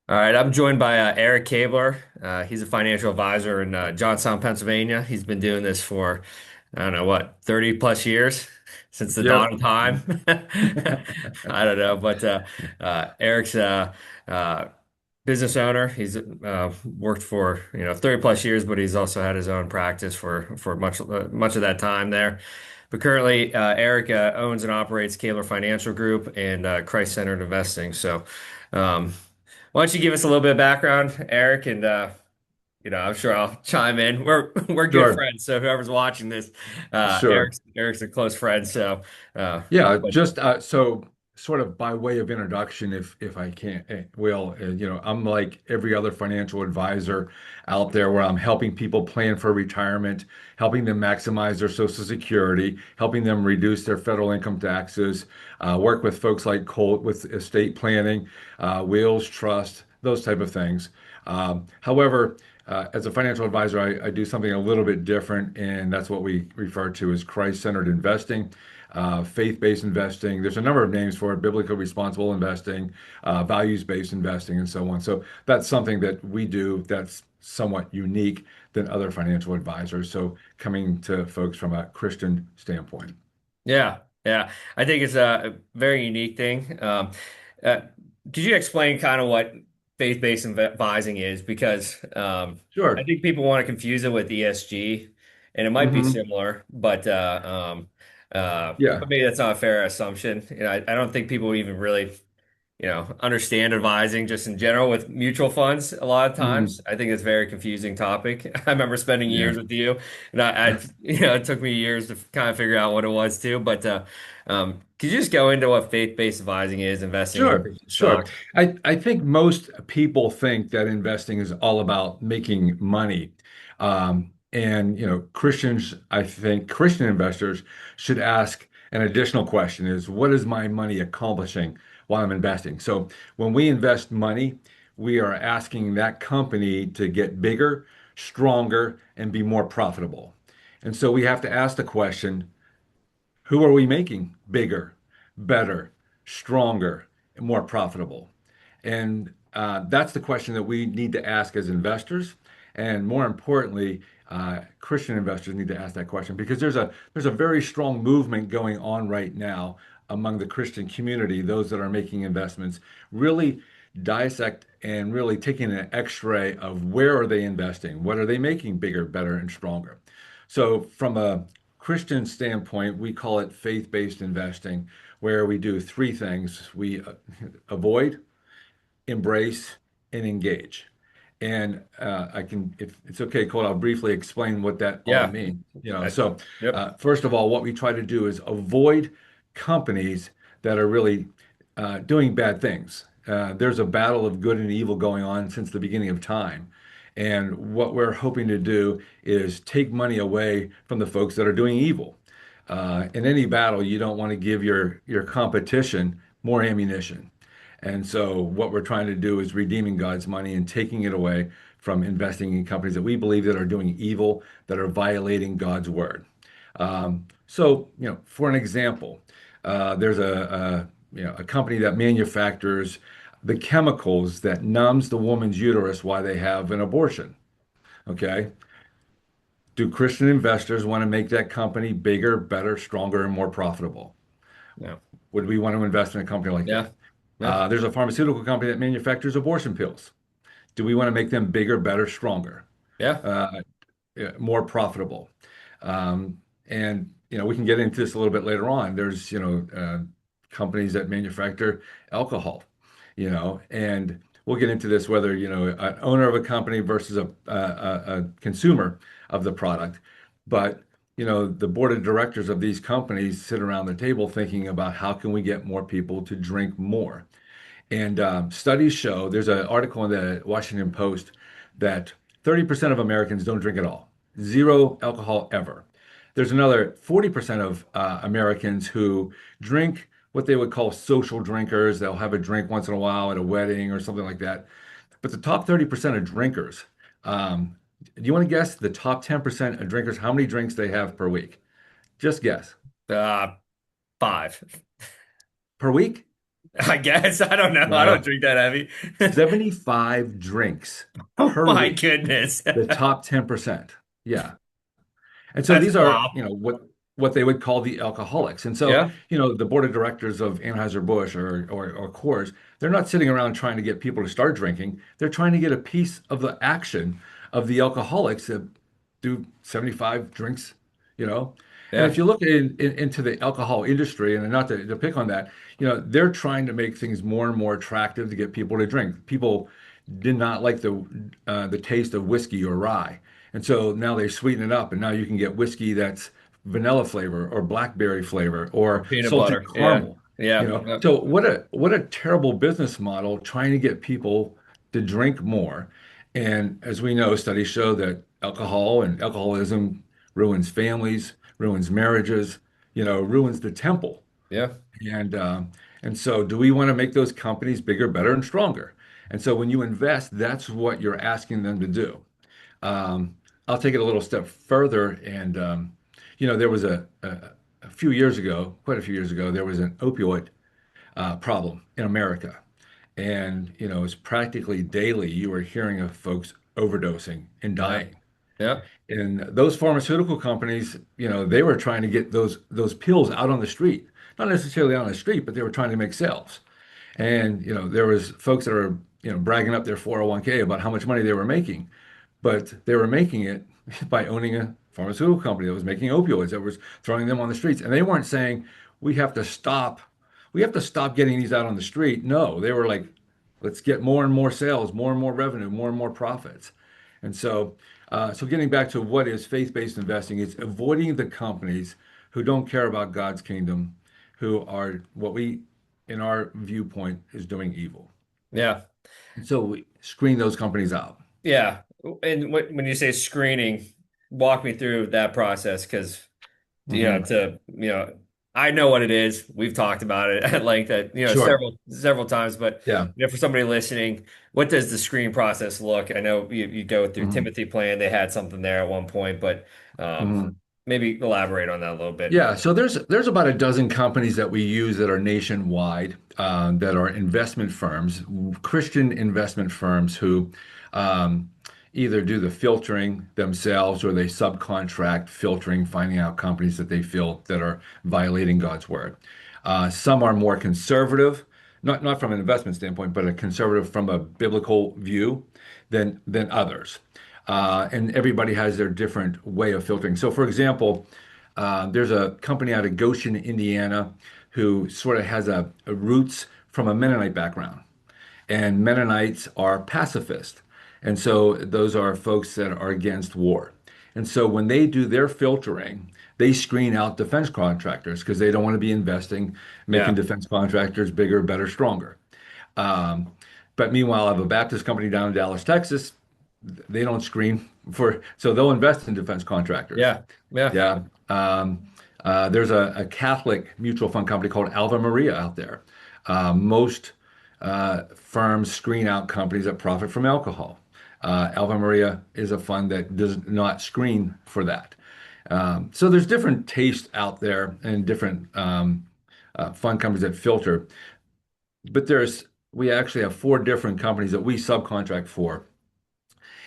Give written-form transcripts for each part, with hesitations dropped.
All right, I'm joined by Eric Kabler. He's a financial advisor in Johnstown, Pennsylvania. He's been doing this for, I don't know, what, 30 plus years since the dawn Yep. of time. I don't know, but Eric's uh, business owner. He's worked for 30 plus years, but he's also had his own practice for much of that time there. But currently, Eric owns and operates Kabler Financial Group and Christ-centered investing. So. Um, why don't you give us a little bit of background, Eric, and I'm sure I'll chime in. We're good Sure. friends, so whoever's watching this, Sure. Eric's a close friend. So, Yeah, but just so sort of by way of introduction, if I can, will, I'm like every other financial advisor out there where I'm helping people plan for retirement, helping them maximize their Social Security, helping them reduce their federal income taxes, work with folks like Colt with estate planning, wills, trust, those type of things. However, as a financial advisor, I do something a little bit different, and that's what we refer to as Christ-centered investing, faith-based investing. There's a number of names for it: biblical responsible investing, values-based investing, and so on. So that's something that we do that's somewhat unique than other financial advisors. So coming to folks from a Christian standpoint. yeah, yeah, I think it's a very unique thing. Uh, could you explain kind of what faith-based advising is? Because I Sure. think people want to confuse it with ESG, and it might be Hmm. similar, but Yeah. maybe that's not a fair assumption. I don't think people even really understand advising just in general with mutual funds a lot of Hmm. times. I think it's a very confusing topic. I remember spending Yeah. years with you, and it took me years to kind of figure out what it was too. But could you just go into what faith-based advising is, investing in Sure, Christian sure. stocks? I think most people think that investing is all about making money. Christians, I think Christian investors should ask an additional question is, what is my money accomplishing while I'm investing? So when we invest money, we are asking that company to get bigger, stronger, and be more profitable. And so we have to ask the question, who are we making bigger, better, stronger, and more profitable? And that's the question that we need to ask as investors. And more importantly, Christian investors need to ask that question because there's a very strong movement going on right now among the Christian community, those that are making investments, really dissect and really taking an X-ray of where are they investing, what are they making bigger, better, and stronger. So from a Christian standpoint, we call it faith-based investing, where we do three things. We avoid, embrace, and engage. And if it's okay, Cole, I'll briefly explain what that all Yeah. means. I- So yep. first of all, what we try to do is avoid companies that are really doing bad things. There's a battle of good and evil going on since the beginning of time. And what we're hoping to do is take money away from the folks that are doing evil. In any battle, you don't want to give your competition more ammunition. And so what we're trying to do is redeeming God's money and taking it away from investing in companies that we believe that are doing evil, that are violating God's word. For an example, there's a company that manufactures the chemicals that numbs the woman's uterus while they have an abortion. Okay. Do Christian investors want to make that company bigger, better, stronger, and more profitable? Yeah. Would we want to invest in a company like Yeah. that? Yeah. There's a pharmaceutical company that manufactures abortion pills. Do we want to make them bigger, better, stronger, Yeah. uh, yeah, more profitable? We can get into this a little bit later on. There's, companies that manufacture alcohol, and we'll get into this whether, an owner of a company versus a consumer of the product. But, the board of directors of these companies sit around the table thinking about how can we get more people to drink more. And studies show, there's an article in the Washington Post that 30% of Americans don't drink at all, zero alcohol ever. There's another 40% of Americans who drink what they would call social drinkers. They'll have a drink once in a while at a wedding or something like that. But the top 30% of drinkers, do you want to guess the top 10% of drinkers, how many drinks they have per week? Just guess. Uh, five. Per week? I guess. I don't know. You I don't know, drink that heavy. 75 drinks Oh per my week, goodness. the top 10%. Yeah. And so That's these are, wow. what they would call the alcoholics. And so, Yeah. the board of directors of Anheuser-Busch or Coors, they're not sitting around trying to get people to start drinking. They're trying to get a piece of the action of the alcoholics that do 75 drinks, you know. And if Yeah. you look into the alcohol industry, and not to pick on that, they're trying to make things more and more attractive to get people to drink. People did not like the taste of whiskey or rye. And so now they sweeten it up, and now you can get whiskey that's vanilla flavor or blackberry flavor or Peanut salted butter. Yeah. caramel. Yeah. Yep. So what a terrible business model trying to get people to drink more. And as we know, studies show that alcohol and alcoholism ruins families, ruins marriages, ruins the temple. Yeah. And so do we want to make those companies bigger, better, and stronger? And so when you invest, that's what you're asking them to do. Um, I'll take it a little step further. And, there was a few years ago, quite a few years ago, there was an opioid problem in America. And, it's practically daily you were hearing of folks overdosing and Yeah. dying. Yeah. And those pharmaceutical companies, they were trying to get those pills out on the street, not necessarily on the street, but they were trying to make sales. And, there was folks that were, bragging up their 401k about how much money they were making, but they were making it by owning a pharmaceutical company that was making opioids, that was throwing them on the streets. And they weren't saying, we have to stop, we have to stop getting these out on the street. No, they were like, let's get more and more sales, more and more revenue, more and more profits. And so getting back to what is faith-based investing, it's avoiding the companies who don't care about God's kingdom, who are what we, in our viewpoint, is doing evil. Yeah. And so we screen those companies out. Yeah. And when you say screening, walk me through that process because Hmm. I know what it is. We've talked about it at length, Sure. several times. But Yeah. for somebody listening, what does the screen process look? I know you go through Hmm. Timothy Plan. They had something there at one point, but um, Hmm. maybe elaborate on that a little bit. Yeah, so there's about a dozen companies that we use that are nationwide, that are investment firms, Christian investment firms who um, either do the filtering themselves or they subcontract filtering, finding out companies that they feel that are violating God's word. Some are more conservative, not from an investment standpoint, but a conservative from a biblical view than others. And everybody has their different way of filtering. So, for example, there's a company out of Goshen, Indiana, who sort of has a roots from a Mennonite background. And Mennonites are pacifist. And so those are folks that are against war. And so when they do their filtering, they screen out defense contractors because they don't want to be investing, making Yeah. defense contractors bigger, better, stronger. Um, but meanwhile, I have a Baptist company down in Dallas, Texas. They don't screen so they'll invest in defense contractors. Yeah. Yeah. Yeah. There's a Catholic mutual fund company called Alva Maria out there. Most firms screen out companies that profit from alcohol. Alva Maria is a fund that does not screen for that. So there's different tastes out there and different fund companies that filter. But we actually have four different companies that we subcontract for,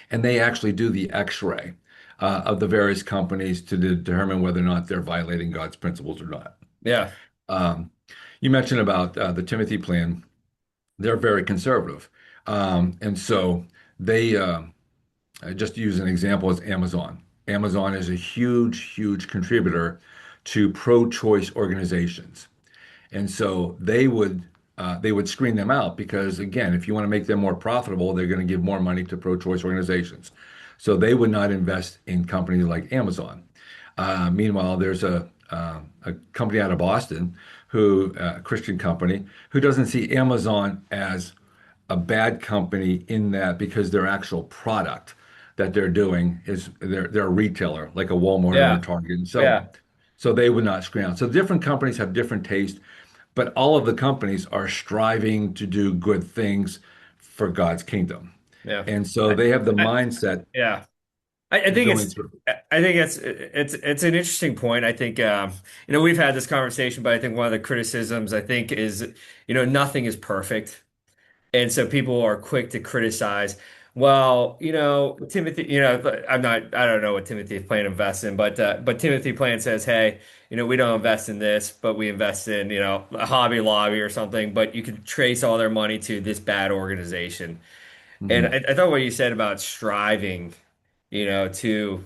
and they actually do the X-ray of the various companies to determine whether or not they're violating God's principles or not. Yeah. Um, you mentioned about the Timothy plan. They're very conservative. And so they I just use an example as Amazon. Amazon is a huge, huge contributor to pro-choice organizations. And so they would screen them out because again, if you want to make them more profitable, they're going to give more money to pro-choice organizations. So they would not invest in companies like Amazon. Meanwhile, there's a company out of Boston, a Christian company, who doesn't see Amazon as a bad company in that because their actual product that they're doing is they're a retailer like a Walmart or a Yeah. Target and so Yeah. on. So they would not screen out. So different companies have different taste, but all of the companies are striving to do good things for God's kingdom. Yeah. And so I, they have the I, mindset. yeah. I think going it's through. I think it's an interesting point. I think we've had this conversation, but I think one of the criticisms I think is nothing is perfect. And so people are quick to criticize. Well, Timothy, I don't know what Timothy Plant invests in, but Timothy Plant says, hey, we don't invest in this, but we invest in, a Hobby Lobby or something, but you can trace all their money to this bad organization. And Hmm. I thought what you said about striving, to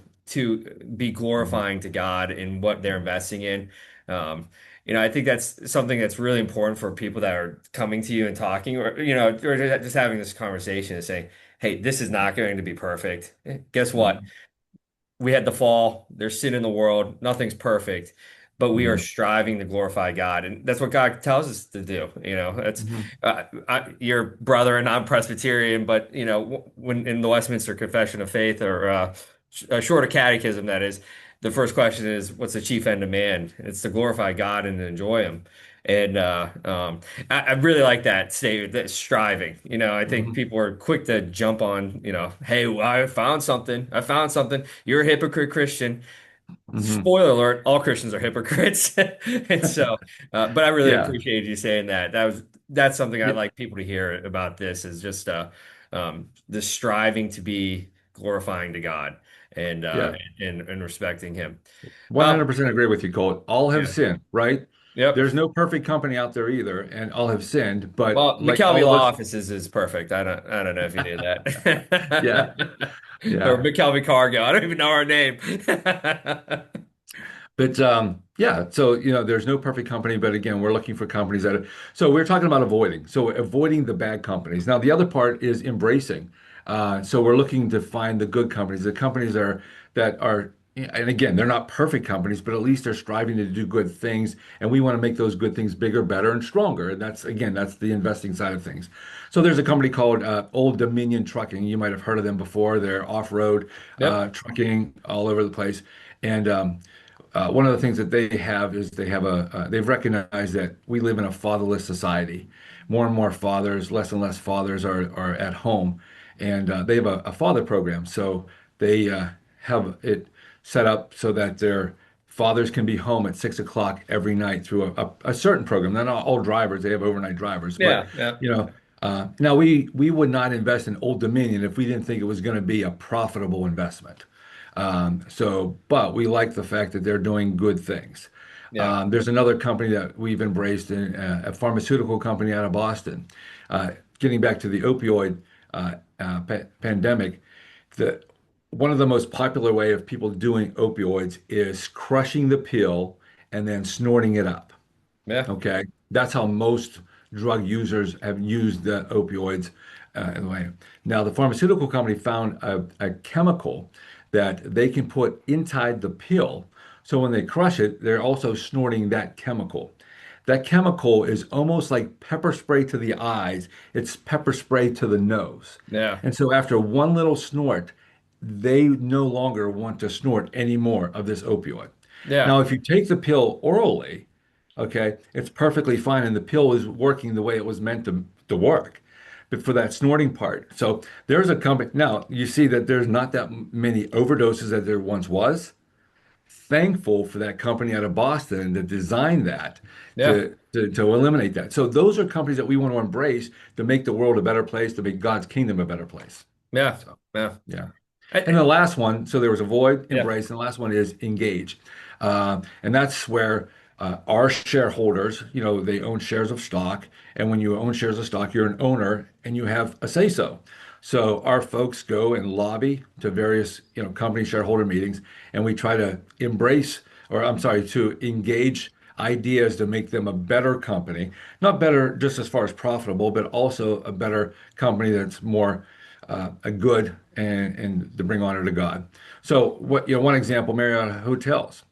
be Hmm. glorifying to God in what they're investing in. Um, I think that's something that's really important for people that are coming to you and talking, or just having this conversation and saying, "Hey, this is not going to be perfect. Guess what? Hmm. We had the fall. There's sin in the world. Nothing's perfect, but we are Hmm. striving to glorify God, and that's what God tells us to do. It's Hmm. your brother, and I'm Presbyterian, but when in the Westminster Confession of Faith or a shorter catechism, that is, the first question is, "What's the chief end of man?" It's to glorify God and to enjoy Him. And I really like that statement, that striving. I think Hmm. people are quick to jump on, hey, well, I found something. I found something. You're a hypocrite Christian. Hmm. Spoiler alert, all Christians are hypocrites. And so, but I really Yeah. appreciate you saying that. That's something I'd Yeah. like people to hear about this is just the striving to be glorifying to God and Yeah. and respecting Him. Um, 100% agree with you, Colt. All have yeah. sinned, right? Yep. There's no perfect company out there either, and all have sinned. But Well, like McKelvey all of Law us, Offices is perfect. I don't know if you knew yeah, that. Or yeah. McKelvey Cargo. I don't even know our name. But yeah, so there's no perfect company, but again, we're looking for companies that so we're talking about avoiding. So avoiding the bad companies. Now, the other part is embracing. So we're looking to find the good companies, the companies that are, and again, they're not perfect companies, but at least they're striving to do good things, and we want to make those good things bigger, better, and stronger. And that's the investing side of things. So there's a company called Old Dominion Trucking. You might have heard of them before. They're off-road Yep. trucking all over the place, and one of the things that they have is they've recognized that we live in a fatherless society. More and more fathers, less and less fathers are at home, and they have a father program. So they have it set up so that their fathers can be home at 6 o'clock every night through a certain program. They're not all drivers; they have overnight drivers, but Yeah. Yeah. you know. Now we would not invest in Old Dominion if we didn't think it was going to be a profitable investment. But we like the fact that they're doing good things. Yeah. There's another company that we've embraced, a pharmaceutical company out of Boston. Getting back to the opioid pandemic, the one of the most popular way of people doing opioids is crushing the pill and then snorting it up. Yeah. Okay, that's how most drug users have used the opioids in a way. Now, the pharmaceutical company found a chemical that they can put inside the pill. So when they crush it, they're also snorting that chemical. That chemical is almost like pepper spray to the eyes. It's pepper spray to the nose. Yeah. And so after one little snort, they no longer want to snort any more of this opioid. Yeah. Now, if you take the pill orally, okay, it's perfectly fine, and the pill is working the way it was meant to work. But for that snorting part, so there's a company now. You see that there's not that many overdoses as there once was. Thankful for that company out of Boston that designed that Yeah. to eliminate that. So those are companies that we want to embrace to make the world a better place, to make God's kingdom a better place. Yeah. So Yeah. yeah. And I, the last one, so there was avoid, yeah. embrace, and the last one is engage. And that's where our shareholders, they own shares of stock. And when you own shares of stock, you're an owner and you have a say-so. So our folks go and lobby to various, company shareholder meetings, and we try to embrace, or I'm sorry, to engage ideas to make them a better company. Not better just as far as profitable, but also a better company that's more a good and to bring honor to God. So one example, Marriott Hotels,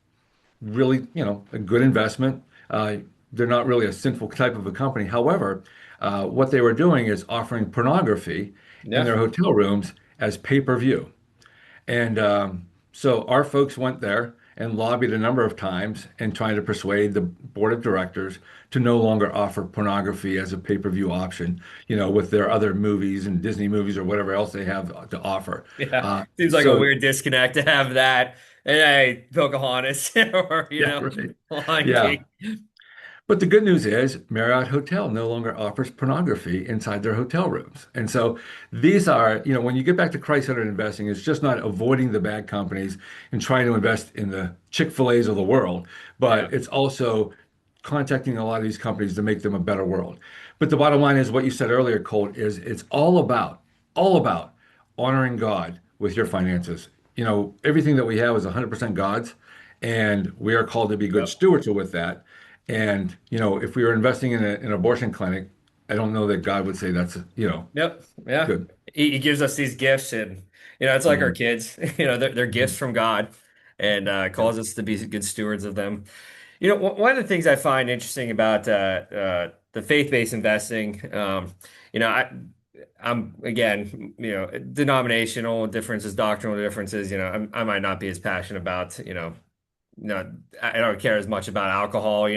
really, a good investment. They're not really a sinful type of a company. However, what they were doing is offering pornography in Yeah. their hotel rooms as pay-per-view. And so our folks went there and lobbied a number of times and trying to persuade the board of directors to no longer offer pornography as a pay-per-view option, with their other movies and Disney movies or whatever else they have to offer. Yeah. Uh, Seems like a so weird disconnect to have that. And hey, Pocahontas or, yeah, right. Lion Yeah. King. But the good news is Marriott Hotel no longer offers pornography inside their hotel rooms. And so these are, when you get back to Christ-centered investing, it's just not avoiding the bad companies and trying to invest in the Chick-fil-A's of the world, Yeah. but it's also contacting a lot of these companies to make them a better world. But the bottom line is what you said earlier, Colt, is it's all about honoring God with your finances. Everything that we have is 100% God's, and we are called to be good Yep. stewards with that. And, if we were investing in an abortion clinic, I don't know that God would say that's, Yep. Yeah. good. He gives us these gifts and it's like our Mhm, kids. They're gifts mhm. from God and Yeah. calls us to be good stewards of them. One of the things I find interesting about the faith-based investing, you know, I, I'm again, denominational differences, doctrinal differences. I might not be as passionate about, no, I don't care as much about alcohol,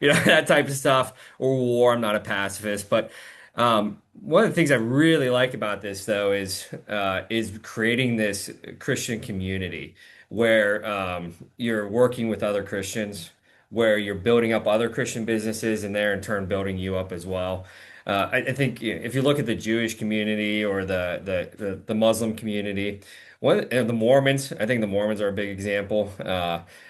that type of stuff, or war. I'm not a pacifist, but one of the things I really like about this, though, is creating this Christian community where you're working with other Christians, where you're building up other Christian businesses, and they're in turn building you up as well. I think if you look at the Jewish community or the Muslim community, the Mormons, I think the Mormons are a big example.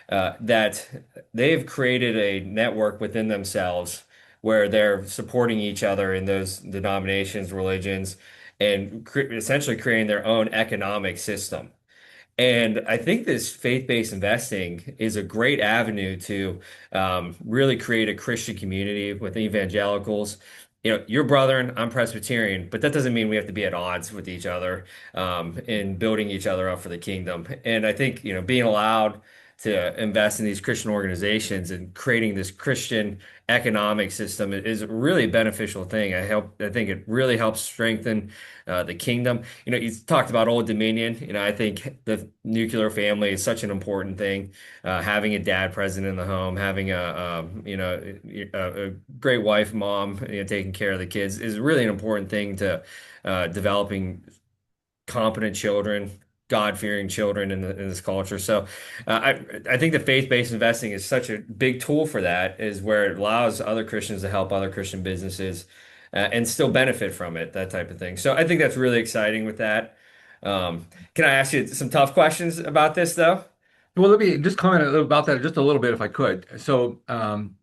That they've created a network within themselves where they're supporting each other in those denominations, religions, and essentially creating their own economic system. And I think this faith-based investing is a great avenue to really create a Christian community with evangelicals. You're Brethren, I'm Presbyterian, but that doesn't mean we have to be at odds with each other in building each other up for the kingdom. And I think, being allowed to invest in these Christian organizations and creating this Christian economic system is a really beneficial thing. I think it really helps strengthen the kingdom. You talked about Old Dominion. I think the nuclear family is such an important thing. Having a dad present in the home, having a great wife, mom, taking care of the kids is really an important thing to developing competent children, God-fearing children in this culture. So I think the faith-based investing is such a big tool for that, is where it allows other Christians to help other Christian businesses and still benefit from it, that type of thing. So I think that's really exciting with that. Can I ask you some tough questions about this, though? Well, let me just comment about that just a little bit if I could. So,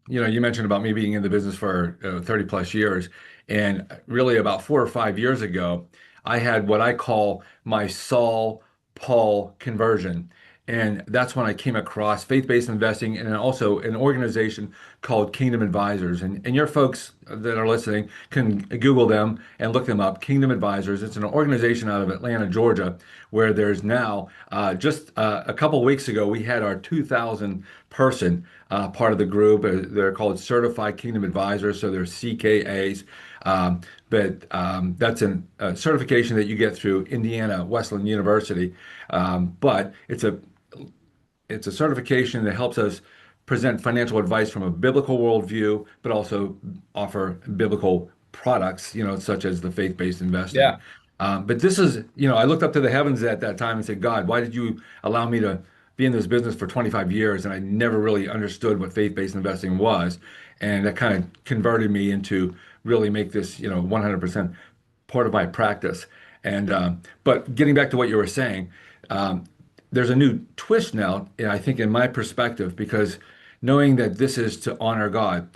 you mentioned about me being in the business for 30 plus years. And really, about 4 or 5 years ago, I had what I call my Saul Paul conversion. And that's when I came across faith-based investing and also an organization called Kingdom Advisors. And your folks that are listening can Google them and look them up. Kingdom Advisors. It's an organization out of Atlanta, Georgia, where there's now just a couple of weeks ago, we had our 2,000 person part of the group. They're called Certified Kingdom Advisors, so they're CKAs. But that's a certification that you get through Indiana Wesleyan University. But it's a certification that helps us present financial advice from a biblical worldview, but also offer biblical products, such as the faith-based investing. Yeah. But this is, I looked up to the heavens at that time and said, God, why did you allow me to be in this business for 25 years? And I never really understood what faith-based investing was. And that kind of converted me into really make this, 100% part of my practice. But getting back to what you were saying, um, there's a new twist now, I think, in my perspective, because knowing that this is to honor God,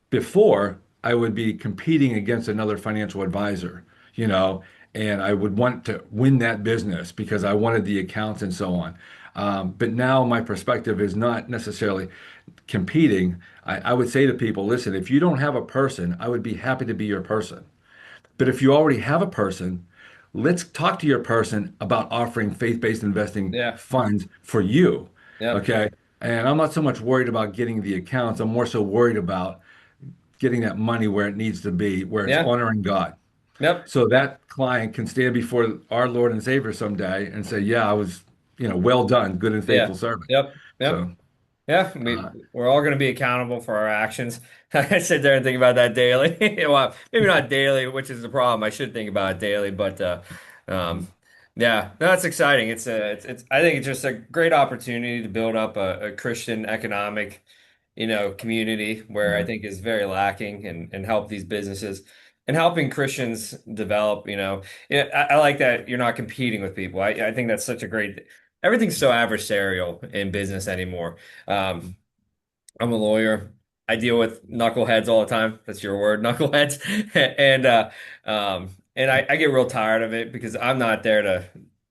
before I would be competing against another financial advisor, and I would want to win that business because I wanted the accounts and so on. But now my perspective is not necessarily competing. I would say to people, listen, if you don't have a person, I would be happy to be your person. But if you already have a person, let's talk to your person about offering faith-based investing Yeah. funds for you. Yep. Okay. And I'm not so much worried about getting the accounts. I'm more so worried about getting that money where it needs to be, where it's Yeah. honoring God. Yep. So that client can stand before our Lord and Savior someday and say, yeah, I was well done, good and Yeah. faithful servant. Yep. Yep. So, Yeah, uh, we're all going to be accountable for our actions. I sit there and think about that daily. Well, maybe not daily, which is the problem. I should think about it daily, but um, mhm, yeah, no, that's exciting. It's I think it's just a great opportunity to build up a Christian economic, community where I yeah, think is very lacking and help these businesses and helping Christians develop. Yeah, I like that you're not competing with people. I think that's such a great. Everything's so adversarial in business anymore. Um, I'm a lawyer. I deal with knuckleheads all the time. That's your word, knuckleheads. And I get real tired of it because I'm not there to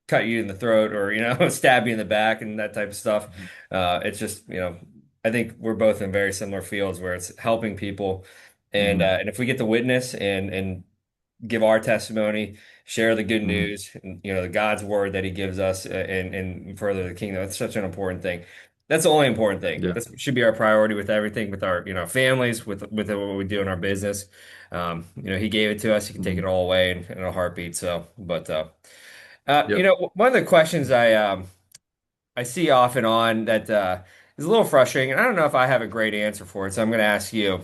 cut you in the throat or, stab you in the back and that type of stuff. mhm, It's just, I think we're both in very similar fields where it's helping people. And mhm, and if we get to witness and give our testimony, share the good mhm. news, and, the God's word that He gives us, and further the kingdom. That's such an important thing. That's the only important thing. Yeah. That should be our priority with everything, with our, families, with what we do in our business. He gave it to us. He can take it Mhm. all away in a heartbeat. So, but Yep. one of the questions I see off and on that is a little frustrating, and I don't know if I have a great answer for it. So I'm going to ask you: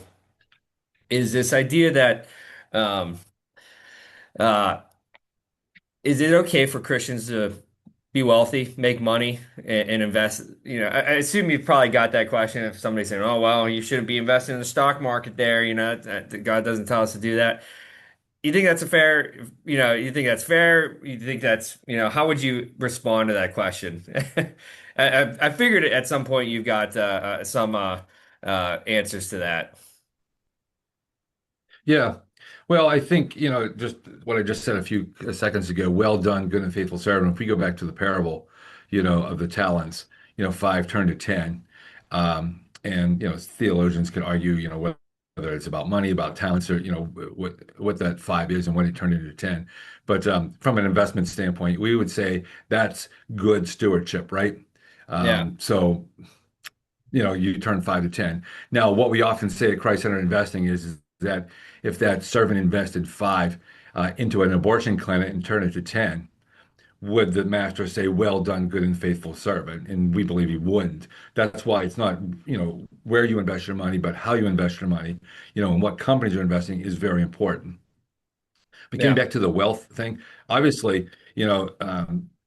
is this idea that um, uh, is it okay for Christians to be wealthy, make money, and invest? I assume you've probably got that question if somebody's saying, "Oh, well, you shouldn't be investing in the stock market there." That God doesn't tell us to do that. You think that's a fair? You think that's fair? You think that's, how would you respond to that question? I figured at some point you've got some answers to that. Yeah. Well, I think, just what I just said a few seconds ago, well done, good and faithful servant. If we go back to the parable, of the talents, five turned to 10. And, theologians can argue, whether it's about money, about talents, or, what that five is and when it turned into 10. But from an investment standpoint, we would say that's good stewardship, right? Yeah, So you turn five to 10. Now, what we often say at Christ-centered investing is that if that servant invested five into an abortion clinic and turned it to 10, would the master say, well done, good and faithful servant? And we believe he wouldn't. That's why it's not, where you invest your money, but how you invest your money, and what companies you're investing is very important. But getting yeah, back to the wealth thing, obviously,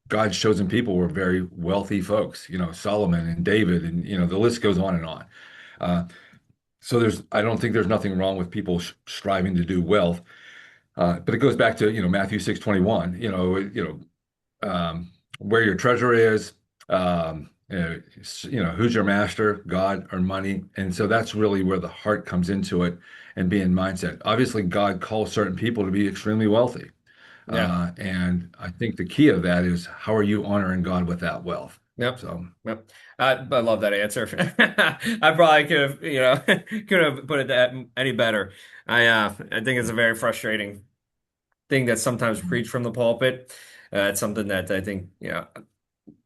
God's chosen people were very wealthy folks, Solomon and David, and the list goes on and on. Uh, so I don't think there's nothing wrong with people striving to do wealth, but it goes back to Matthew 6:21. Where your treasure is, who's your master, God or money, and so that's really where the heart comes into it and being mindset. Obviously, God calls certain people to be extremely wealthy. yeah. And I think the key of that is how are you honoring God with that wealth? Yep. So, Yep. I love that answer. I probably could have, could have put it that any better. I think it's a very frustrating thing that's sometimes mhm, preached from the pulpit. It's something that I think,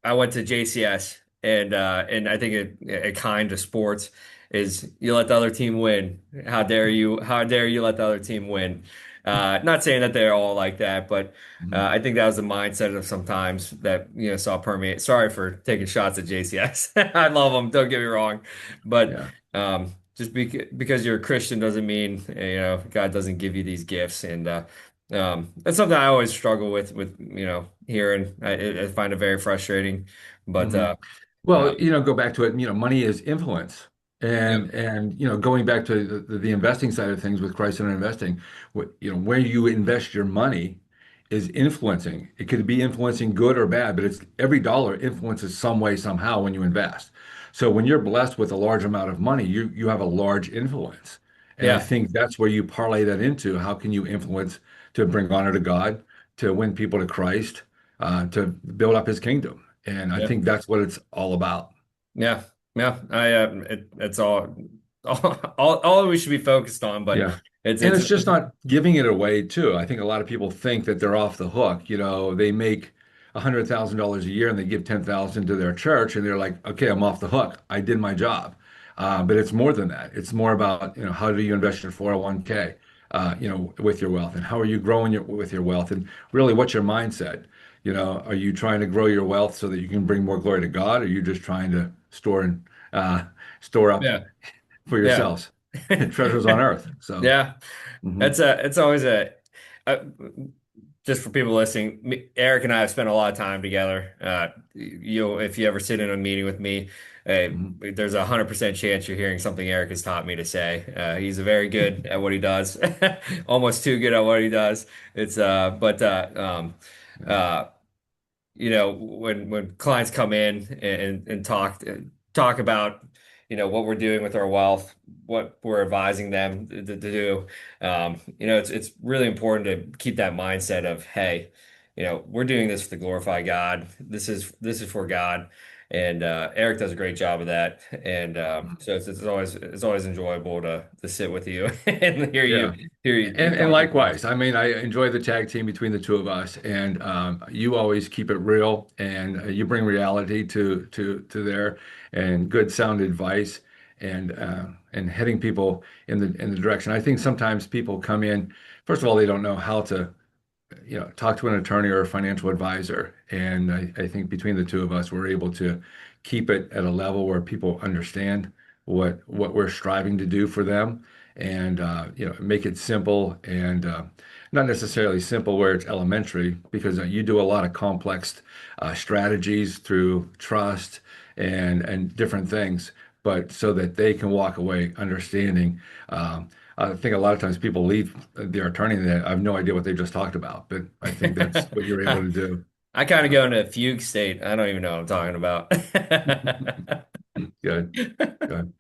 I went to JCS, and I think a kind to sports is you let the other team win. How dare you let the other team win? Not saying that they're all like that, but mhm, I think that was the mindset of sometimes that saw permeate. Sorry for taking shots at JCS. I love them. Don't get me wrong, but yeah. just because you're a Christian doesn't mean God doesn't give you these gifts, and that's something I always struggle with hearing. I find it very frustrating, but Mhm. Well, um, go back to it, money is influence. yep, And going back to the investing side of things with Christ and investing, where you invest your money is influencing. It could be influencing good or bad, but it's every dollar influences some way, somehow when you invest. So when you're blessed with a large amount of money, you have a large influence. And I yeah, think that's where you parlay that into how can you influence to bring honor to God, to win people to Christ, to build up his kingdom. And I yeah, think that's what it's all about. yeah, yeah. It's all we should be focused on, but Yeah. it's And it's it's just not giving it away too. I think a lot of people think that they're off the hook. They make $100,000 a year and they give 10,000 to their church and they're like, okay, I'm off the hook. I did my job. But it's more than that. It's more about, how do you invest your 401k? with your wealth, and how are you growing with your wealth, and really, what's your mindset? Are you trying to grow your wealth so that you can bring more glory to God, or are you just trying to uh, store up Yeah. for Yeah. yourselves treasures on earth? So, Yeah. mhm, It's always uh, just for people listening, Eric and I have spent a lot of time together. If you ever sit in a meeting with me, mhm. there's 100% chance you're hearing something Eric has taught me to say. He's very good at what he does, almost too good at what he does. It's but Yeah, uh, when clients come in and talk about what we're doing with our wealth, what we're advising them to do, it's really important to keep that mindset of, hey, we're doing this to glorify God. This is for God, and Eric does a great job of that. And so it's always enjoyable to sit with you and hear you yeah. hear you And talk your likewise, thoughts. I mean, I enjoy the tag team between the two of us, and you always keep it real, and you bring reality to there, and good sound advice, and heading people in the direction. I think sometimes people come in, first of all, they don't know how to talk to an attorney or a financial advisor. And I think between the two of us, we're able to keep it at a level where people understand what we're striving to do for them, and make it simple, and not necessarily simple where it's elementary, because you do a lot of complex strategies through trust and different things, but so that they can walk away understanding. I think a lot of times people leave their attorney and they have no idea what they just talked about, but I think that's what you're able to do. I kind of Uh, go into a fugue state. I don't even know what I'm talking about. Good, good.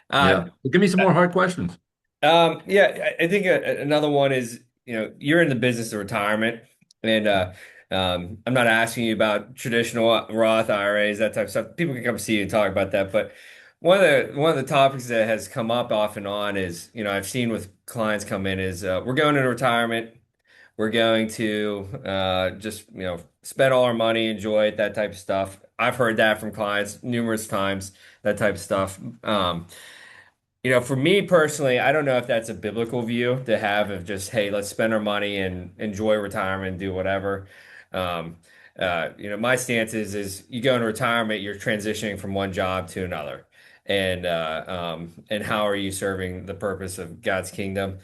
Uh, Yeah. Give me some more hard questions. yeah, I think another one is, you're in the business of retirement, and I'm not asking you about traditional Roth IRAs, that type of stuff. People can come see you and talk about that, but one of the topics that has come up off and on is, I've seen with clients come in is, we're going into retirement. We're going to just, spend all our money, enjoy it, that type of stuff. I've heard that from clients numerous times, that type of stuff. For me personally, I don't know if that's a biblical view to have of just, hey, let's spend our money and enjoy retirement and do whatever. Um, my stance is you go into retirement, you're transitioning from one job to another. And how are you serving the purpose of God's kingdom?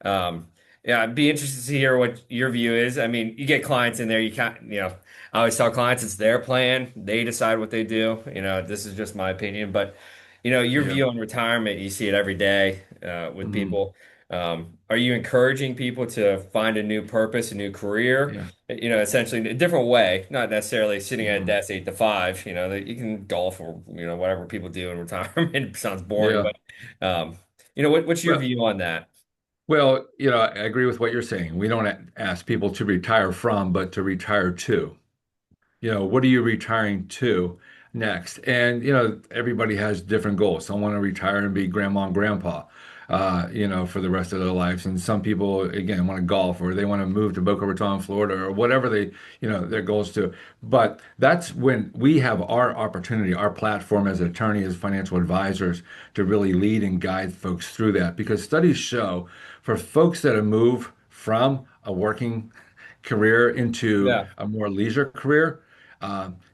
Um, yeah, I'd be interested to hear what your view is. I mean, you get clients in there, you can't, I always tell clients it's their plan. They decide what they do. This is just my opinion, but your Yeah. view on retirement, you see it every day with Mhm. people. Are you encouraging people to find a new purpose, a new career? Yeah. Essentially in a different way, not necessarily sitting at a Mhm. desk 8 to 5. That you can golf or whatever people do in retirement. It sounds boring, Yeah. but what's your Well, view on that? well, I agree with what you're saying. We don't ask people to retire from, but to retire to. What are you retiring to next? And, everybody has different goals. Some want to retire and be grandma and grandpa, for the rest of their lives. And some people, again, want to golf, or they want to move to Boca Raton, Florida, or whatever their goals to. But that's when we have our opportunity, our platform as an attorney, as financial advisors, to really lead and guide folks through that. Because studies show for folks that have moved from a working career into Yeah, a more leisure career,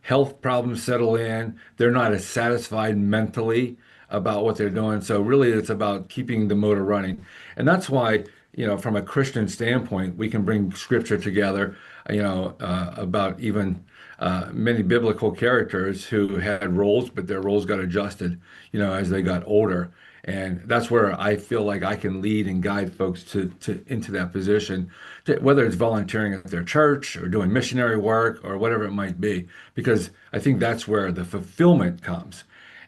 health problems settle in. They're not as satisfied mentally about what they're doing. So really, it's about keeping the motor running, and that's why from a Christian standpoint, we can bring Scripture together. About even many biblical characters who had roles, but their roles got adjusted, as they got older. And that's where I feel like I can lead and guide folks to into that position, whether it's volunteering at their church or doing missionary work or whatever it might be, because I think that's where the fulfillment comes.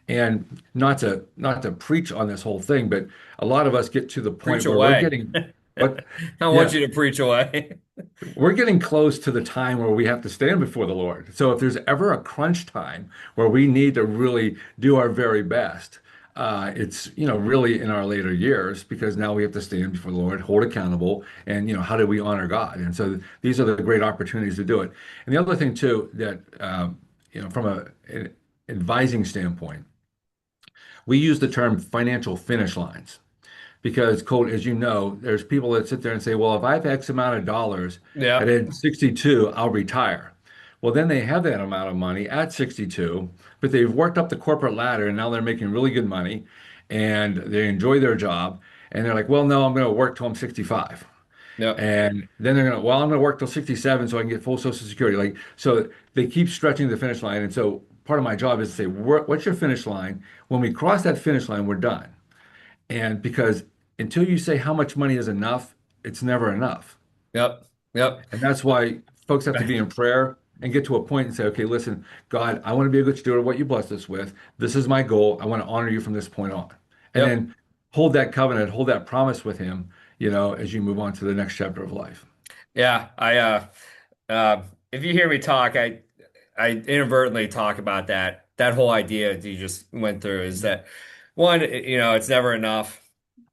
And not to preach on this whole thing, but a lot of us get to the preach point where we're away. getting, what, I want yeah, you to preach away. we're getting close to the time where we have to stand before the Lord. So if there's ever a crunch time where we need to really do our very best, it's really in our later years, because now we have to stand before the Lord, hold accountable, and how do we honor God? And so these are the great opportunities to do it. And the other thing too, that from an advising standpoint, we use the term financial finish lines, because Colt, as you know, there's people that sit there and say, well, if I have X amount of dollars Yeah. and at 62, I'll retire. Well, then they have that amount of money at 62, but they've worked up the corporate ladder and now they're making really good money and they enjoy their job. And they're like, well, no, I'm going to work till I'm 65. Yep. And then they're gonna, well, I'm gonna work till 67 so I can get full Social Security. Like, so they keep stretching the finish line. And so part of my job is to say, what's your finish line? When we cross that finish line, we're done. And because until you say how much money is enough, it's never enough. Yep. Yep. And that's why folks have to be in prayer and get to a point and say, okay, listen, God, I want to be a good steward of what you blessed us with. This is my goal. I want to honor you from this point on. And Yep. then hold that covenant, hold that promise with him, as you move on to the next chapter of life. Yeah. If you hear me talk, I inadvertently talk about that whole idea that you just went through is that one, it's never enough.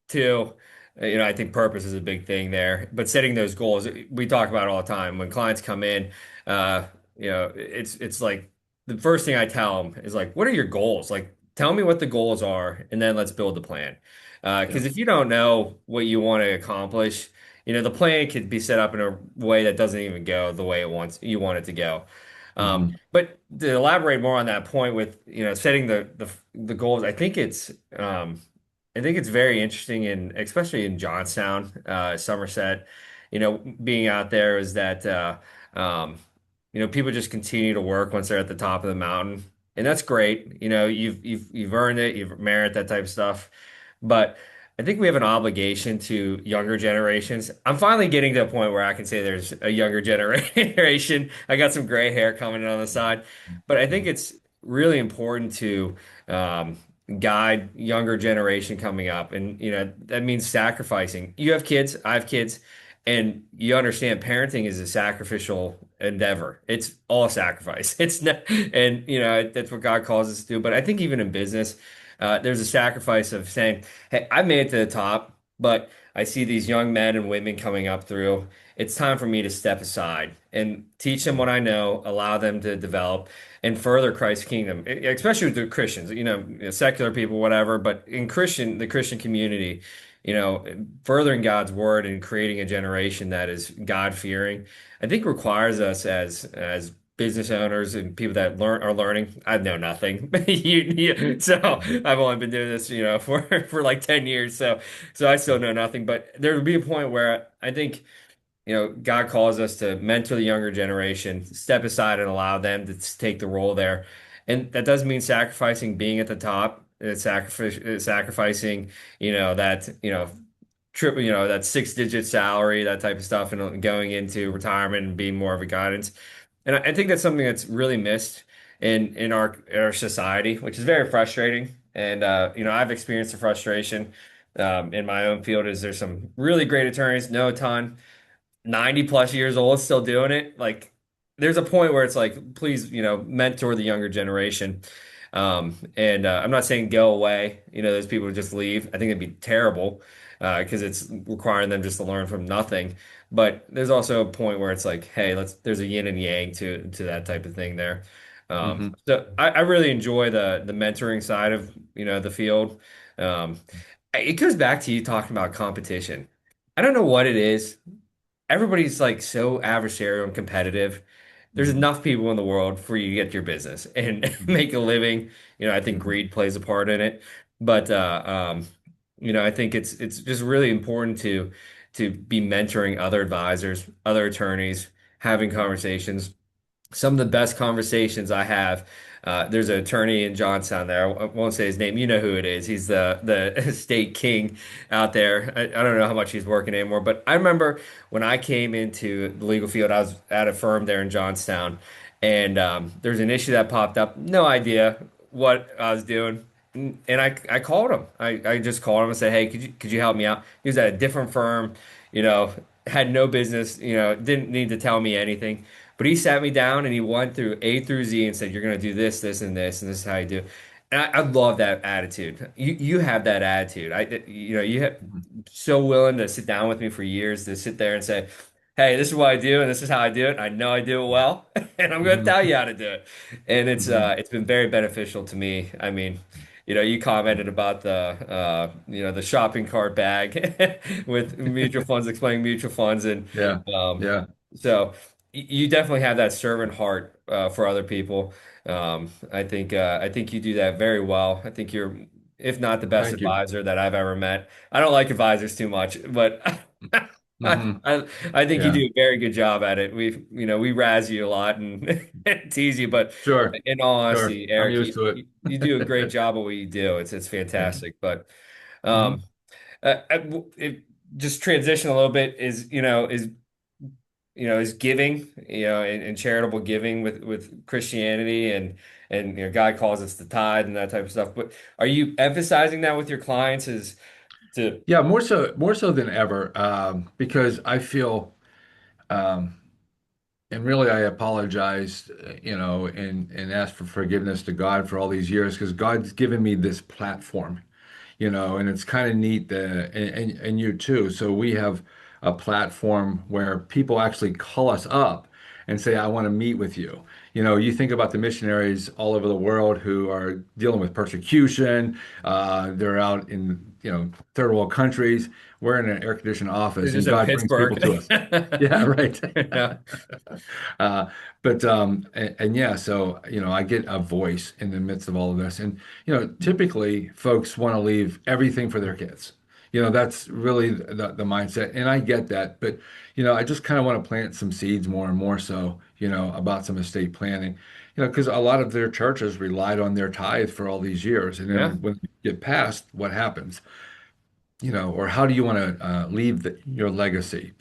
Two, I think purpose is a big thing there, but setting those goals, we talk about it all the time. When clients come in, it's like the first thing I tell them is like, what are your goals? Like, tell me what the goals are, and then let's build the plan. Yeah. Because if you don't know what you want to accomplish, the plan could be set up in a way that doesn't even go the way you want it to go. Hmm. But to elaborate more on that point with, setting the goals, I think it's very interesting especially in Johnstown, Somerset, being out there is that, people just continue to work once they're at the top of the mountain. And that's great. You've earned it, you've merit that type of stuff. But I think we have an obligation to younger generations. I'm finally getting to a point where I can say there's a younger generation. I got some gray hair coming in on the side, but I think it's really important to um, guide younger generation coming up, and that means sacrificing. You have kids, I have kids, and you understand parenting is a sacrificial endeavor. It's all sacrifice. It's not, and that's what God calls us to do. But I think even in business there's a sacrifice of saying, "Hey, I made it to the top, but I see these young men and women coming up through. It's time for me to step aside and teach them what I know, allow them to develop and further Christ's kingdom, especially with the Christians, secular people, whatever, but the Christian community." Furthering God's word and creating a generation that is God-fearing, I think requires us as business owners and people that are learning. I know nothing. So I've only been doing this, for like 10 years. So I still know nothing. But there would be a point where I think, God calls us to mentor the younger generation, step aside and allow them to take the role there. And that doesn't mean sacrificing being at the top. It's sacrificing, that, triple, that six-digit salary, that type of stuff, and going into retirement and being more of a guidance. And I think that's something that's really missed in our society, which is very frustrating. And I've experienced the frustration in my own field. Is there's some really great attorneys, know a ton, 90 plus years old, still doing it. Like there's a point where it's like, please, mentor the younger generation. And I'm not saying go away, those people just leave. I think it'd be terrible because it's requiring them just to learn from nothing. But there's also a point where it's like, hey, there's a yin and yang to that type of thing there. Hmm. So I really enjoy the mentoring side of, the field. Um, it goes back to you talking about competition. I don't know what it is. Everybody's like so adversarial and competitive. There's Hmm. enough people in the world for you to get your business and make a living. I think Hmm. greed plays a part in it, but I think it's just really important to be mentoring other advisors, other attorneys, having conversations. Some of the best conversations I have. There's an attorney in Johnstown there. I won't say his name. You know who it is. He's the state king out there. I don't know how much he's working anymore, but I remember when I came into the legal field, I was at a firm there in Johnstown, and there's an issue that popped up. No idea what I was doing. And I called him. I just called him and said, "Hey, could you help me out?" He was at a different firm, you know, had no business, didn't need to tell me anything. But he sat me down and he went through A through Z and said, "You're going to do this, this, and this is how you do it." And I love that attitude. You have that attitude. You have so willing to sit down with me for years to sit there and say, "Hey, this is what I do, and this is how I do it. I know I do it well, and I'm going to Hmm. tell you how to do it." And Hmm. it's been very beneficial to me. I mean, you commented about the shopping cart bag with mutual funds, explaining mutual funds, and Yeah. um, Yeah. so you definitely have that servant heart for other people. I think you do that very well. I think you're, if not the best Thank you. advisor that I've ever met. I don't like advisors too much, but Hmm. I think you do Yeah. a very good job at it. We razz you a lot and tease you, but Sure. in all Sure. honesty, I'm Eric, used to you do a great it. job at what you do. It's Yeah. fantastic. But Hmm. um, it just transition a little bit is giving, and charitable giving with Christianity and God calls us the tithe and that type of stuff. But are you emphasizing that with your clients is to Yeah, more so than ever, because I feel, um, and really I apologize, and ask for forgiveness to God for all these years because God's given me this platform, and it's kind of neat that, and you too. So we have a platform where people actually call us up and say, I want to meet with you. You think about the missionaries all over the world who are dealing with persecution. They're out in, third world countries. We're in an air-conditioned they're office, just and in God brings people to Pittsburgh? us. Yeah, right. Yeah, Uh, and yeah, so I get a voice in the midst of all of this, and typically folks want to leave everything for their kids. That's really the mindset, and I get that, but I just kind of want to plant some seeds more and more so, about some estate planning, because a lot of their churches relied on their tithe for all these years, and yeah, then when you get past, what happens? Or how do you want to leave your legacy?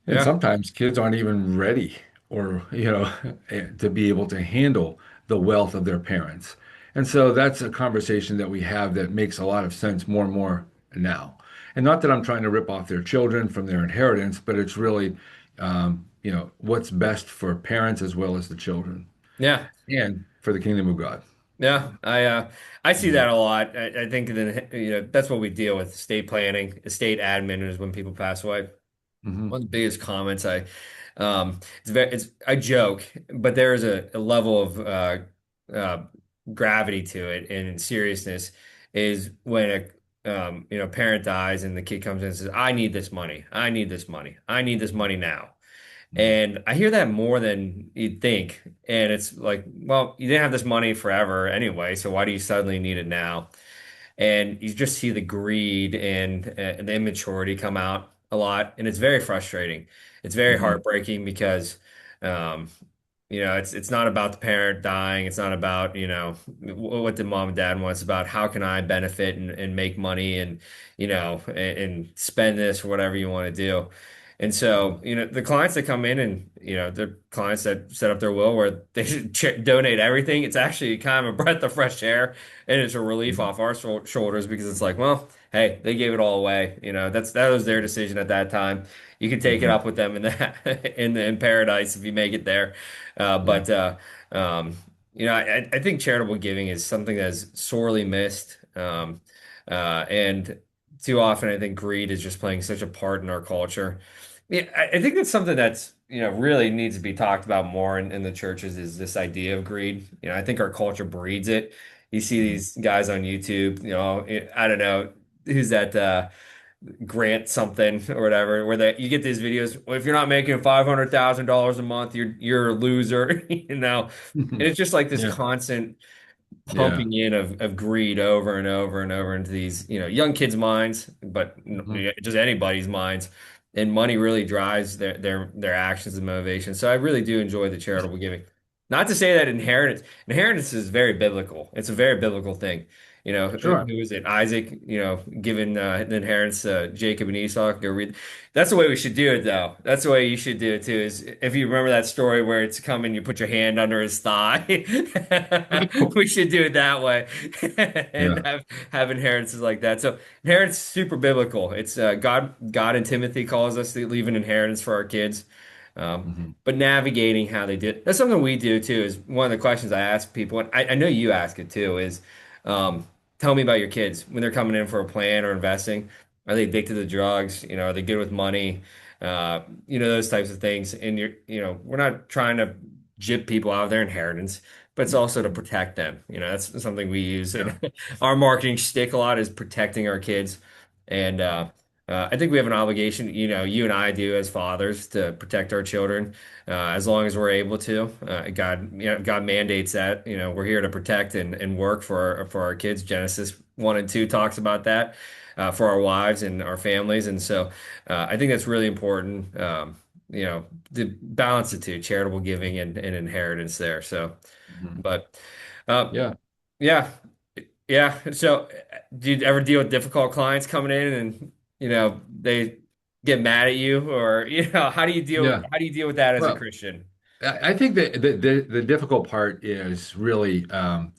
And yeah. sometimes kids aren't even ready or, to be able to handle the wealth of their parents. And so that's a conversation that we have that makes a lot of sense more and more now. And not that I'm trying to rip off their children from their inheritance, but it's really, what's best for parents as well as the children Yeah. and for the kingdom of God. Yeah, I see Mhm. that a lot. I think that that's what we deal with. Estate planning, estate admin is when people pass away. Mhm. One of the biggest comments it's I joke, but there is a level of uh gravity to it and seriousness is when a parent dies and the kid comes in and says, I need this money. I need this money. I need this money now. Mhm. And I hear that more than you'd think. And it's like, well, you didn't have this money forever anyway, so why do you suddenly need it now? And you just see the greed and the immaturity come out a lot, and it's very frustrating. It's very Mhm. heartbreaking because um, it's not about the parent dying. It's not about, what the mom and dad wants. It's about how can I benefit and make money and, and spend this or whatever you want to do. And so, the clients that come in and, the clients that set up their will where they should donate everything, it's actually kind of a breath of fresh air and it's a relief Mhm. off our shoulders because it's like, well, hey, they gave it all away. That was their decision at that time. You can take it Mhm. up with them in that in paradise if you make it there. Yeah. But um, I think charitable giving is something that's sorely missed. And too often, I think greed is just playing such a part in our culture. Yeah, I think that's something that's really needs to be talked about more in the churches is this idea of greed. I think our culture breeds it. You see Mhm. these guys on YouTube, I don't know who's that. Grant something or whatever, where that you get these videos. Well, if you're not making $500,000 a month, you're a loser, And it's just like this Yeah. constant Yeah. pumping in of greed over and over and over into these, young kids' minds, but Mhm. just anybody's minds. And money really drives their actions and motivation. So I really do enjoy the charitable giving. Not to say that inheritance is very biblical. It's a very biblical thing. Sure. Who is it? Isaac, given the inheritance to Jacob and Esau. Go read. That's the way we should do it, though. That's the way you should do it too. Is if you remember that story where it's coming, you put your hand under his thigh. We should do it that way, and Yeah. have inheritances like that. So inheritance is super biblical. It's God and Timothy calls us to leave an inheritance for our kids. Mhm. But navigating how they do that's something we do too. Is one of the questions I ask people, and I know you ask it too. Is um, tell me about your kids when they're coming in for a plan or investing. Are they addicted to drugs? Are they good with money? Those types of things. And we're not trying to jip people out of their inheritance, but it's also to protect them. That's something we use Yeah. in our marketing shtick a lot is protecting our kids. And I think we have an obligation, you and I do as fathers to protect our children as long as we're able to. God mandates that. We're here to protect and work for our kids. Genesis 1 and 2 talks about that for our wives and our families. And so I think that's really important. To balance the two, charitable giving and inheritance there. So, Mhm. but uh, Yeah. yeah, yeah. So, do you ever deal with difficult clients coming in and they get mad at you, or Yeah. how do you deal with that as a Well, Christian? I think that the difficult part is really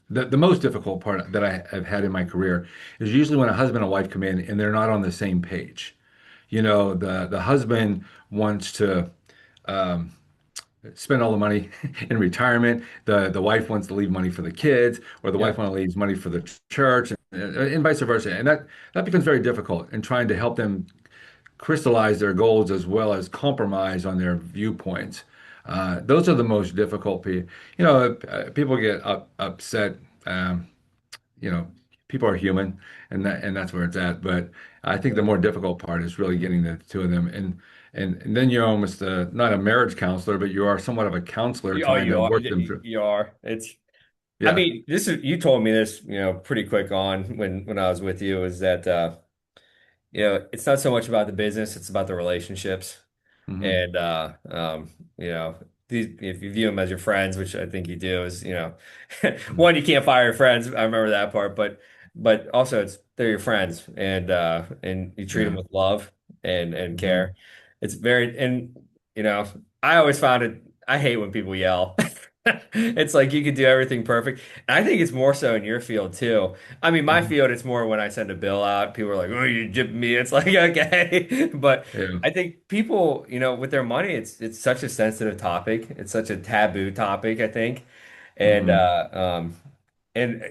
the most difficult part that I have had in my career is usually when a husband and wife come in and they're not on the same page. The husband wants to um, spend all the money in retirement. The wife wants to leave money for the kids, or the Yeah, wife wants to leave money for the church, and vice versa. And that becomes very difficult in trying to help them crystallize their goals as well as compromise on their viewpoints. Those are the most difficult people. People get upset. You know, People are human, and that's where it's at. But I think the more difficult part is really getting the two of them, and then you're almost not a marriage counselor, but you are somewhat of a counselor oh, trying you to are. work them through. You are. It's. I Yeah. mean, this is. You told me this, pretty quick on when I was with you. Is that it's not so much about the business; it's about the relationships. Hmm. And you know, if you view them as your friends, which I think you do, is one, you can't fire your friends. I remember that part, but also they're your friends, and you treat them Yeah. with love and Hmm. care. It's very and you know, I always found it. I hate when people yell. It's like you could do everything perfect. And I think it's more so in your field too. I mean, my Hmm. field, it's more when I send a bill out, people are like, "Oh, you gypped me." It's like, okay, but Yeah. I think people, with their money, it's such a sensitive topic. It's such a taboo topic, I think. And Hmm.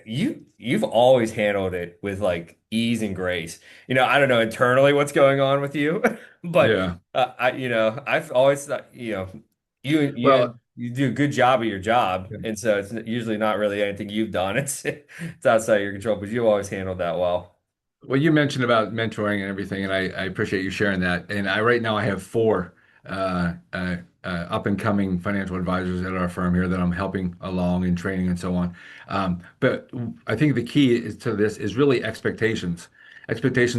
you've always handled it with like ease and grace. I don't know internally what's going on with you, but Yeah. I've always thought, Well, you do a good job of your job, and so it's usually not really anything you've done. It's outside your control, but you always handled that well. Well, you mentioned about mentoring and everything, and I appreciate you sharing that. And right now I have four up and coming financial advisors at our firm here that I'm helping along in training and so on. But I think the key to this is really expectations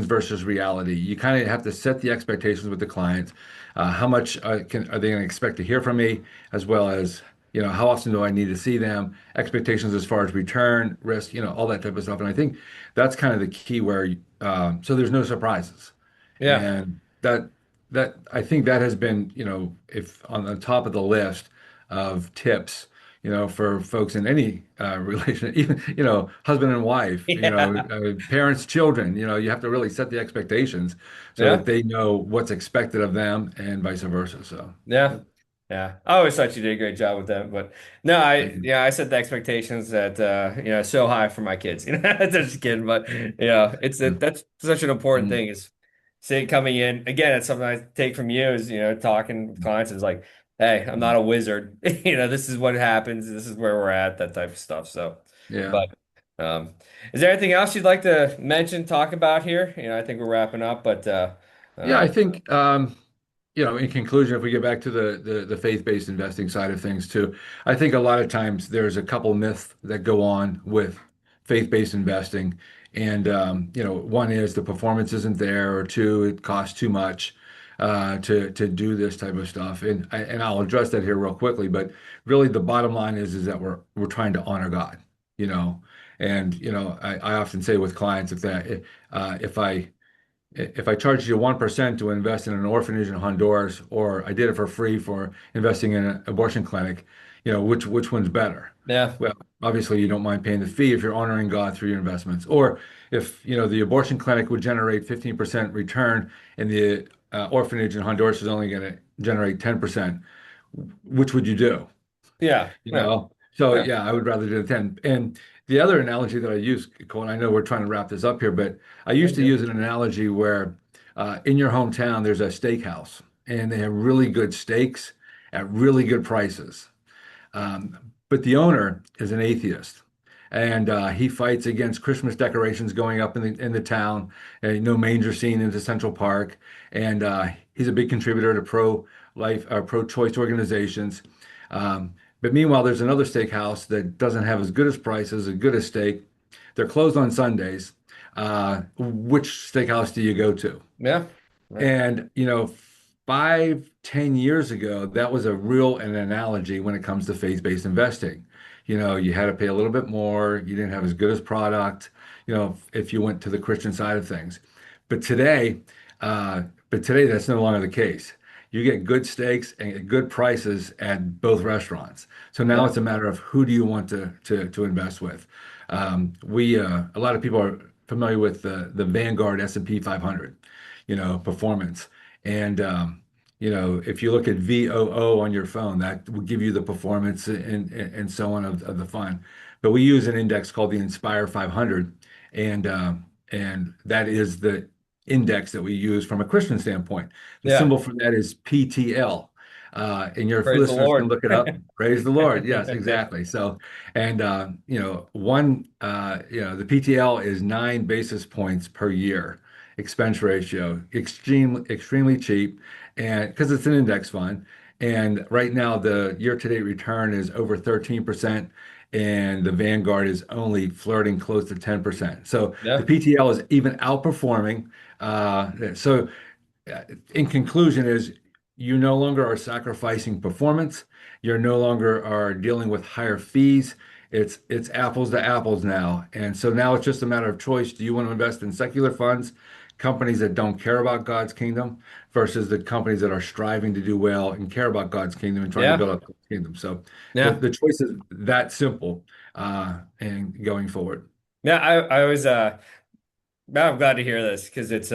versus reality. You kind of have to set the expectations with the clients. How much are they going to expect to hear from me, as well as how often do I need to see them? Expectations as far as return, risk, all that type of stuff. And I think that's kind of the key where so there's no surprises, Yeah. and that I think that has been if on the top of the list of tips for folks in any relation, even husband and wife, Yeah. parents, children, you have to really set the expectations so that Yeah. they know what's expected of them and vice versa. So Yeah. yep. Yeah. I always thought you did a great job with that. But no, Thank you. I set the expectations that, so high for my kids. Just kidding. But, Yeah. that's such an important Mhm. thing is say coming in. Again, it's something I take from you is, talking with clients is like, hey, I'm not Mhm. a wizard. This is what happens. This is where we're at, that type of stuff. So, Yeah. but, is there anything else you'd like to mention, talk about here? I think we're wrapping up, but, Yeah, I uh, think in conclusion, if we get back to the faith-based investing side of things too, I think a lot of times there's a couple myths that go on with faith-based investing. And one is the performance isn't there, or two, it costs too much to do this type of stuff. And I'll address that here real quickly, but really the bottom line is that we're trying to honor God, you know. And I often say with clients if I charged you 1% to invest in an orphanage in Honduras, or I did it for free for investing in an abortion clinic, which one's better? yeah, Well, obviously you don't mind paying the fee if you're honoring God through your investments. Or if, the abortion clinic would generate 15% return and the orphanage in Honduras is only going to generate 10%, which would you do? yeah, yeah, So yeah. yeah, I would rather do the 10. And the other analogy that I use, Cole, and I know we're trying to wrap this up here, but I You're used to good. use an analogy where in your hometown there's a steakhouse and they have really good steaks at really good prices. but the owner is an atheist, and he fights against Christmas decorations going up in the town, no manger scene into Central Park, and he's a big contributor to pro-life, pro-choice organizations. But meanwhile, there's another steakhouse that doesn't have as good as prices, as good as steak. They're closed on Sundays. Which steakhouse do you go to? Yeah. Yeah. And, 5, 10 years ago, that was a real an analogy when it comes to faith-based investing. You had to pay a little bit more. You didn't have as good as product, if you went to the Christian side of things. But today, that's no longer the case. You get good steaks and good prices at both restaurants. So now Yeah. it's a matter of who do you want to invest with. A lot of people are familiar with the Vanguard S&P 500, performance. And if you look at VOO on your phone, that will give you the performance and so on of the fund. But we use an index called the Inspire 500, and that is the index that we use from a Christian standpoint. The Yeah. symbol for that is PTL. And your Praise the listeners can Lord. look it up. Praise the Lord. Yes, exactly. So, and the PTL is 9 basis points per year expense ratio, extremely cheap, and because it's an index fund. And right now, the year-to-date return is over 13%, and the Vanguard is only flirting close to 10%. So the Yeah. PTL is even outperforming. So in conclusion is you no longer are sacrificing performance. You're no longer are dealing with higher fees. It's apples to apples now. And so now it's just a matter of choice. Do you want to invest in secular funds, companies that don't care about God's kingdom, versus the companies that are striving to do well and care about God's kingdom and trying to Yeah. build up God's kingdom? So Yeah. the choice is that simple, and going forward. Yeah. I always I'm glad to hear this because it's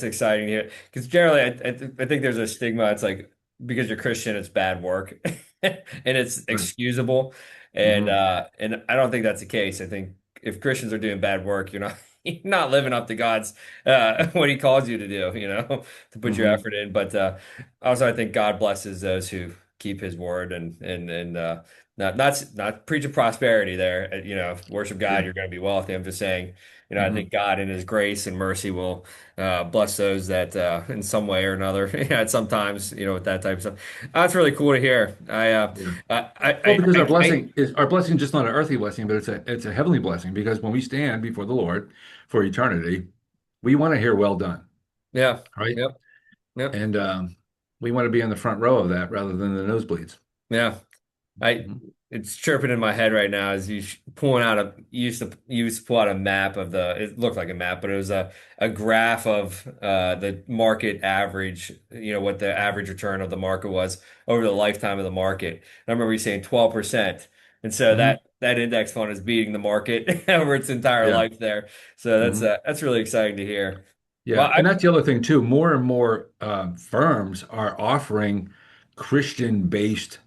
exciting to hear. Because generally, I think there's a stigma. It's like because you're Christian, it's bad work, and it's Right. excusable. Hmm. And I don't think that's the case. I think if Christians are doing bad work, you're not you're not living up to God's what He calls you to do. To put your Hmm. effort in. But also, I think God blesses those who keep His word and not preaching prosperity there. Worship God, Yeah. you're going to be wealthy. I'm just saying. I Hmm. think God in His grace and mercy will bless those that in some way or another, sometimes, with that type of stuff. That's really cool to hear. Yeah. Well, because I our blessing is just not an earthly blessing, but it's a heavenly blessing. Because when we stand before the Lord for eternity, we want to hear "Well done," yeah, right? yep, yep, And we want to be in the front row of that rather than the nosebleeds. yeah. I Mhm. It's chirping in my head right now as pulling out you used to pull out a map of it looked like a map, but it was a graph of the market average, what the average return of the market was over the lifetime of the market. And I remember you saying 12%. And so Mhm. that index fund is beating the market over its entire Yeah. life there. So Mhm. that's really exciting to hear. Well, Yeah, and that's the other thing too. More and more firms are offering Christian-based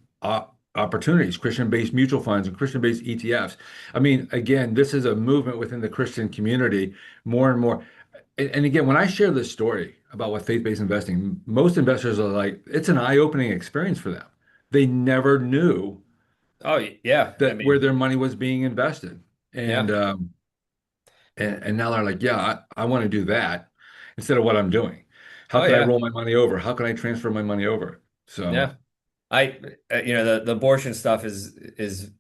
opportunities, Christian-based mutual funds, and Christian-based ETFs. I mean, again, this is a movement within the Christian community. More and more, and again, when I share this story about what faith-based investing, most investors are like, it's an eye-opening experience for them. They never knew oh yeah, I that where mean, their money was being invested, yeah. and now they're like, yeah, I want to do that instead of what I'm doing. How Oh can I yeah. roll my money over? How can I transfer my money over? So, Yeah. I, the abortion stuff is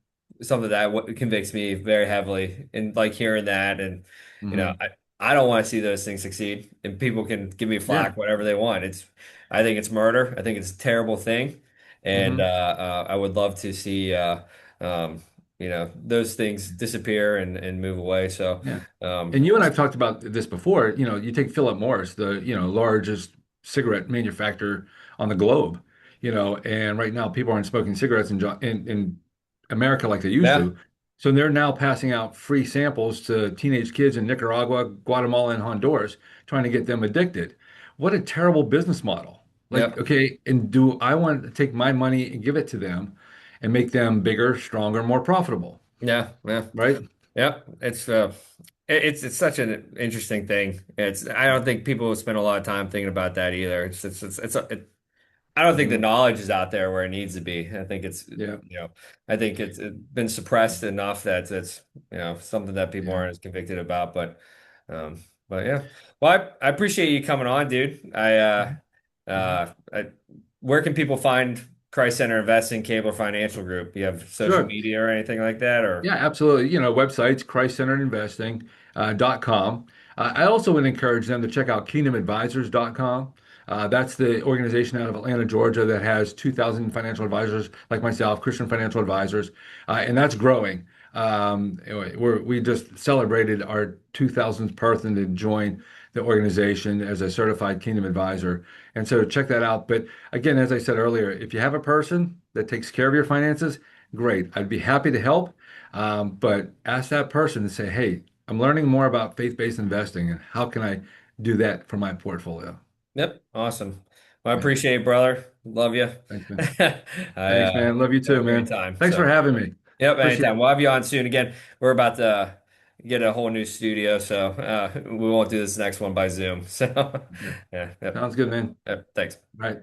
something that convicts me very heavily, and like hearing that, and you know, mhm. I, I don't want to see those things succeed, and people can give me Yeah. flack whatever they want. I think it's murder. I think it's a terrible thing, and Hmm. I would love to see, those things disappear and move away. So, Yeah. um, And you and I've talked about this before. You take Philip Morris, the, largest cigarette manufacturer on the globe, and right now people aren't smoking cigarettes in America like they used yeah, to. So they're now passing out free samples to teenage kids in Nicaragua, Guatemala, and Honduras, trying to get them addicted. What a terrible business model. Like, yep, okay, and do I want to take my money and give it to them and make them bigger, stronger, more profitable, yeah, yeah. right? Yep, it's such an interesting thing. I don't think people spend a lot of time thinking about that either. I don't think the Hmm. knowledge is out there where it needs to be. I think Yeah, I think it's been suppressed enough that it's, something that people yeah. aren't as convicted about. But yeah. Well, I appreciate you coming on, dude. Mhm. Mhm. Where can people find Christ Center Investing Cable Financial Group? You have social Sure. media or anything like that, or? Yeah, absolutely. Websites, ChristCenteredInvesting.com. I also would encourage them to check out KingdomAdvisors.com. That's the organization out of Atlanta, Georgia, that has 2,000 financial advisors like myself, Christian financial advisors, and that's growing. We just celebrated our 2,000th person to join the organization as a certified Kingdom advisor. And so check that out. But again, as I said earlier, if you have a person that takes care of your finances, great. I'd be happy to help. But ask that person to say, hey, I'm learning more about faith-based investing and how can I do that for my portfolio? Yep, awesome. Well, I Yeah. appreciate it, brother. Love you. Thanks, man. I Thanks, man. Love you had a too, great man. time. Thanks for So, having me. yep, Appreciate anytime. We'll have you on soon again. We're about to get a whole new studio, so we won't do this next one by Zoom. So, it. Yeah. yeah, yep, Sounds good, man. yep. Thanks. All right.